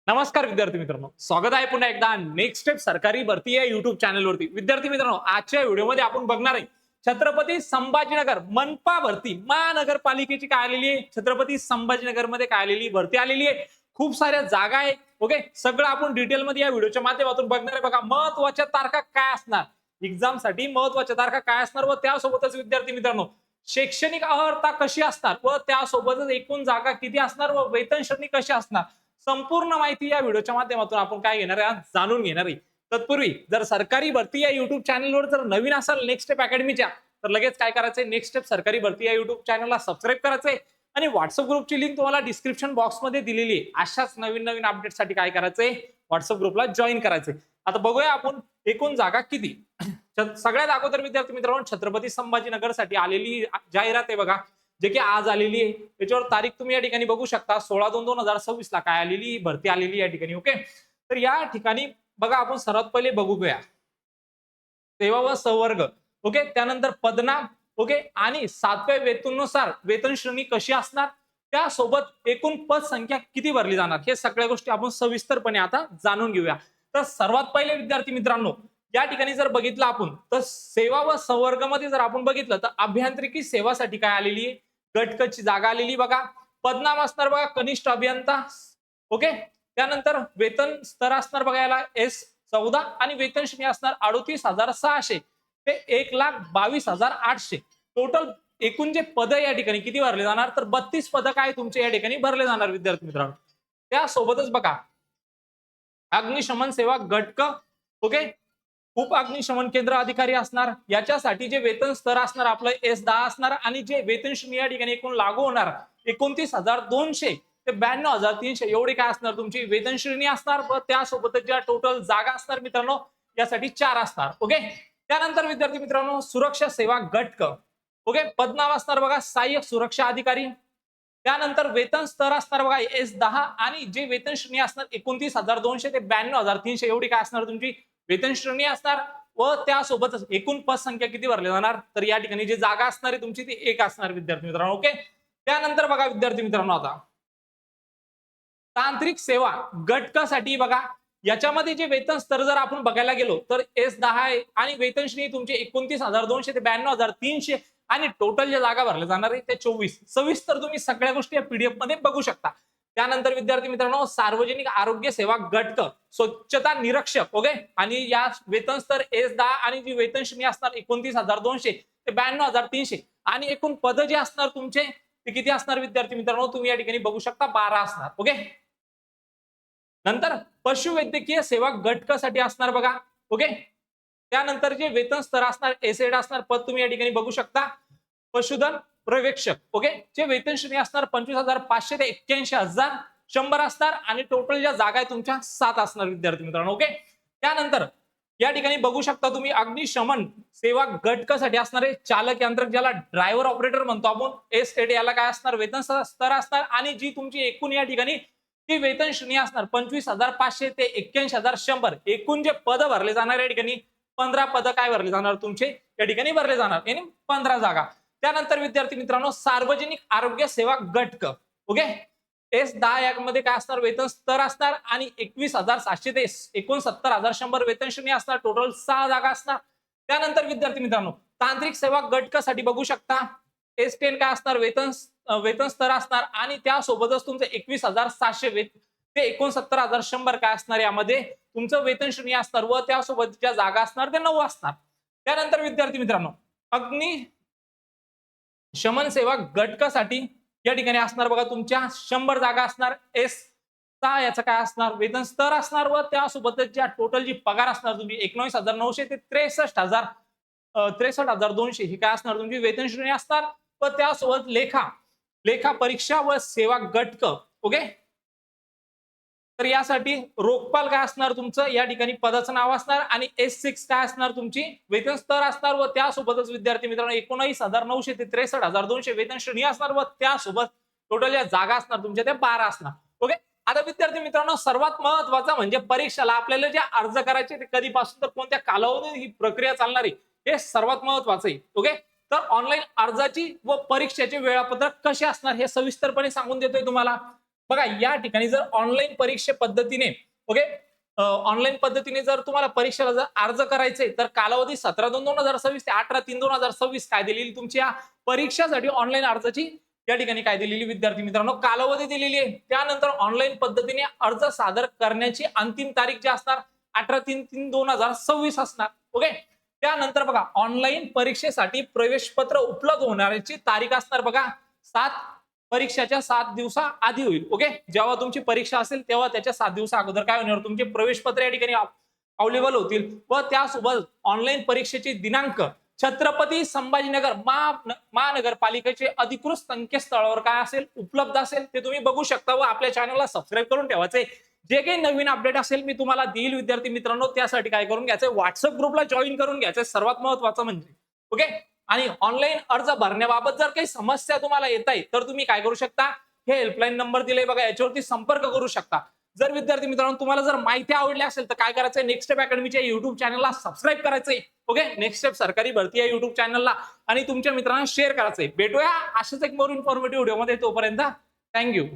नमस्कार विद्यार्थी मित्रांनो, स्वागत आहे पुन्हा एकदा नेक्स्ट स्टेप सरकारी भरती या युट्यूब चॅनलवरती. विद्यार्थी मित्रांनो, आजच्या व्हिडिओमध्ये आपण बघणार आहे छत्रपती संभाजीनगर मनपा भरती महानगरपालिकेची काय आलेली आहे. छत्रपती संभाजीनगर मध्ये काय आलेली भरती आलेली आहे. खूप साऱ्या जागा आहे. ओके, सगळं आपण डिटेलमध्ये या व्हिडिओच्या माध्यमातून बघणार आहे. बघा, महत्त्वाच्या तारखा काय असणार, एक्झाम साठी महत्त्वाच्या तारखा काय असणार व त्यासोबतच विद्यार्थी मित्रांनो शैक्षणिक अर्हता कशी असणार व त्यासोबतच एकूण जागा किती असणार व वेतन श्रेणी कशी असणार, संपूर्ण माहिती या व्हिडिओच्या माध्यमातून आपण काय घेणार आहे, जाणून घेणार आहे. तत्पूर्वी जर सरकारी भरती या युट्यूब चॅनलवर जर नवीन असाल नेक्स्ट स्टेप अकॅडमीच्या, तर लगेच काय करायचंय, नेक्स्ट स्टेप सरकारी भरती या युट्यूब चॅनलला सबस्क्राईब करायचंय आणि व्हॉट्सअप ग्रुपची लिंक तुम्हाला डिस्क्रिप्शन बॉक्समध्ये दिलेली आहे. अशाच नवीन नवीन अपडेटसाठी काय करायचंय, व्हॉट्सअप ग्रुपला जॉईन करायचंय. आता बघूया आपण एकूण जागा किती. सगळ्यात अगोदर विद्यार्थी मित्रांनो छत्रपती संभाजीनगर साठी आलेली जाहिरात आहे बघा, जे की आज आलेली आहे. त्याच्यावर तारीख तुम्ही या ठिकाणी बघू शकता, 16/2/2026 ला काय आलेली भरती आलेली या ठिकाणी. ओके, तर या ठिकाणी बघा, आपण सर्वात पहिले बघूया सेवा व संवर्ग. ओके, त्यानंतर पदनाम. ओके, आणि 7व्या वेतनानुसार वेतन श्रेणी कशी असणार, त्यासोबत एकूण पद संख्या किती भरली जाणार, हे सगळ्या गोष्टी आपण सविस्तरपणे आता जाणून घेऊया. तर सर्वात पहिले विद्यार्थी मित्रांनो या ठिकाणी जर बघितलं आपण, तर सेवा व संवर्ग मध्ये जर आपण बघितलं तर अभियांत्रिकी सेवासाठी काय आलेली आहे, गट क ची जागा आलेली बघा. पदनाम असणार बघा कनिष्ठ अभियंता. ओके, त्यानंतर वेतन स्तर असणार बघा याला S14 आणि वेतन श्रेणी असणार 38,600 ते 1,22,800. टोटल एकूण जे पद या ठिकाणी किती भरले जाणार, तर 32 पद काय तुमचे या ठिकाणी भरले जाणार विद्यार्थी मित्रांनो. त्यासोबतच बघा अग्निशमन सेवा गट क. ओके, उप अग्निशमन केंद्र अधिकारी असणार, याच्यासाठी जे वेतन स्तर असणार आपलं S10 असणार आणि जे वेतन श्रेणी या ठिकाणी एकूण लागू होणार 29,200 ते 92,300 एवढी काय असणार तुमची वेतन श्रेणी असणार. व त्यासोबतच ज्या टोटल जागा असणार मित्रांनो यासाठी 4 असणार. ओके, त्यानंतर विद्यार्थी मित्रांनो सुरक्षा सेवा गट क. ओके, पदनाम असणार बघा सहाय्यक सुरक्षा अधिकारी. त्यानंतर वेतन स्तर असणार बघा S10 आणि जे वेतन श्रेणी असणार 29,200 ते 92,300 एवढी काय असणार तुमची वेतन श्रेणी असणार. व त्यासोबतच एकूण पद संख्या किती भरले जाणार, तर या ठिकाणी जी जागा असणार आहे तुमची ती 1 असणार विद्यार्थी मित्रांनो. ओके, त्यानंतर बघा विद्यार्थी मित्रांनो आता तांत्रिक सेवा गट क साठी बघा, याच्यामध्ये जे वेतन स्तर जर आपण बघायला गेलो तर S10 आहे आणि वेतन श्रेणी तुमची 29,200 ते 92,300 आणि टोटल ज्या जागा भरल्या जाणार आहे ते 24. सविस्तर तुम्ही सगळ्या गोष्टी या पीडीएफ मध्ये बघू शकता. त्यानंतर विद्यार्थी मित्रांनो सार्वजनिक आरोग्य सेवा गट क स्वच्छता निरीक्षक. ओके, आणि या वेतन स्तर S10 आणि जी वेतन श्रेणी असणार 29,200 ते 92,300 आणि एकूण पद जे असणार तुमचे ते किती असणार विद्यार्थी मित्रांनो, तुम्ही या ठिकाणी बघू शकता 12 असणार. ओके, नंतर पशुवैद्यकीय सेवा गट क साठी असणार बघा. ओके, त्यानंतर जे वेतन स्तर असणार S8 असणार, पद तुम्ही या ठिकाणी बघू शकता पशुधन पर्यवेक्षक. ओके, जे वेतन श्रेणी असणार 25,500 ते 81,100 असणार आणि टोटल ज्या जागा आहे तुमच्या 7 असणार विद्यार्थी मित्रांनो. ओके, त्यानंतर या ठिकाणी बघू शकता तुम्ही अग्निशमन सेवा गट क साठी असणार आहे चालक यंत्रक, ज्याला ड्रायव्हर ऑपरेटर म्हणतो आपण S8, याला काय असणार वेतन स्तर असणार आणि जी तुमची एकूण या ठिकाणी ती वेतन श्रेणी असणार 25,500 ते 81,100. एकूण जे पद भरले जाणार या ठिकाणी 15 पद काय भरले जाणार तुमचे या ठिकाणी भरले जाणार, यानी 15 जागा. त्यानंतर विद्यार्थी मित्रांनो सार्वजनिक आरोग्य सेवा गट क. ओके, S10 यामध्ये काय असणार वेतन स्तर असणार आणि 21,700 ते 69,100 वेतन श्रेणी असणार. टोटल 6 जागा असणार. त्यानंतर विद्यार्थी मित्रांनो तांत्रिक सेवा गट क साठी बघू शकता S10 काय असणार वेतन स्तर असणार आणि त्यासोबतच तुमचं 21,700 ते 69,100 काय असणार, यामध्ये तुमचं वेतन श्रेणी असणार व त्यासोबत ज्या जागा असणार ते 9 असणार. त्यानंतर विद्यार्थी मित्रांनो अग्नि शमन सेवा गट क साठी या ठिकाणी असणार बघा तुमच्या 100 जागा असणार. S6 याचं काय असणार वेतन स्तर असणार व त्यासोबतच ज्या टोटल जी पगार असणार तुमची 19,900 ते 63,200 ही काय असणार तुमची वेतन श्रेणी असणार. व त्यासोबत लेखा परीक्षा व सेवा गट क. ओके, तर यासाठी रोखपाल काय असणार तुमचं या ठिकाणी पदाचं नाव असणार आणि S6 काय असणार तुमची वेतन स्तर असणार व त्यासोबतच विद्यार्थी मित्रांनो 19,900 ते 63,200 वेतन श्रेणी असणार व त्यासोबत टोटल या जागा असणार तुमच्या त्या 12 असणार. ओके, आता विद्यार्थी मित्रांनो सर्वात महत्वाचा म्हणजे परीक्षेला आपल्याला जे अर्ज करायचे ते कधीपासून तर कोणत्या कालावधीत ही प्रक्रिया चालणार आहे हे सर्वात महत्वाचं आहे. ओके, तर ऑनलाईन अर्जाची व परीक्षेचे वेळापत्रक कसे असणार हे सविस्तरपणे सांगून देतोय तुम्हाला. बघा या ठिकाणी जर ऑनलाईन परीक्षे पद्धतीने ओके ऑनलाईन पद्धतीने जर तुम्हाला परीक्षेला जर अर्ज करायचे तर कालावधी 17/2/2026 ते 18/3/2026 काय दिलेली तुमची या परीक्षासाठी ऑनलाईन अर्जाची या ठिकाणी काय दिलेली विद्यार्थी मित्रांनो कालावधी दिलेली आहे. त्यानंतर ऑनलाईन पद्धतीने अर्ज सादर करण्याची अंतिम तारीख जी असणार 18/3/2026 असणार. ओके त्यानंतर बघा ऑनलाईन परीक्षेसाठी प्रवेश पत्र उपलब्ध होण्याची तारीख असणार बघा परीक्षेच्या 7 दिवसा आधी होईल. ओके जेव्हा तुमची परीक्षा असेल तेव्हा त्याच्या 7 दिवसा अगोदर काय होणार तुमचे प्रवेश पत्र या ठिकाणी अवेलेबल होतील व त्यासोबत ऑनलाईन परीक्षेची दिनांक छत्रपती संभाजीनगर महानगरपालिकेचे अधिकृत संकेतस्थळावर काय असेल उपलब्ध असेल ते तुम्ही बघू शकता व आपल्या चॅनलला सबस्क्राईब करून ठेवायचे. जे काही नवीन अपडेट असेल मी तुम्हाला देईल विद्यार्थी मित्रांनो. त्यासाठी काय करून घ्यायचंय व्हॉट्सअप ग्रुपला जॉईन करून घ्यायचंय सर्वात महत्वाचं म्हणजे. ओके आणि ऑनलाईन अर्ज भरण्याबाबत जर काही समस्या तुम्हाला येत आहे तर तुम्ही काय करू शकता हे हेल्पलाईन नंबर दिले बघा याच्यावरती संपर्क करू शकता. जर विद्यार्थी मित्रांनो तुम्हाला जर माहिती आवडली असेल तर काय करायचंय नेक्स्ट स्टेप अकॅडमीच्या युट्यूब चॅनलला सबस्क्राईब करायचंय. ओके नेक्स्ट स्टेप सरकारी भरती या युट्यूब चॅनलला आणि तुमच्या मित्रांना शेअर करायचंय. भेटूया अशाच एक मोर इन्फॉर्मेटिव्ह व्हिडिओमध्ये तोपर्यंत थँक्यू.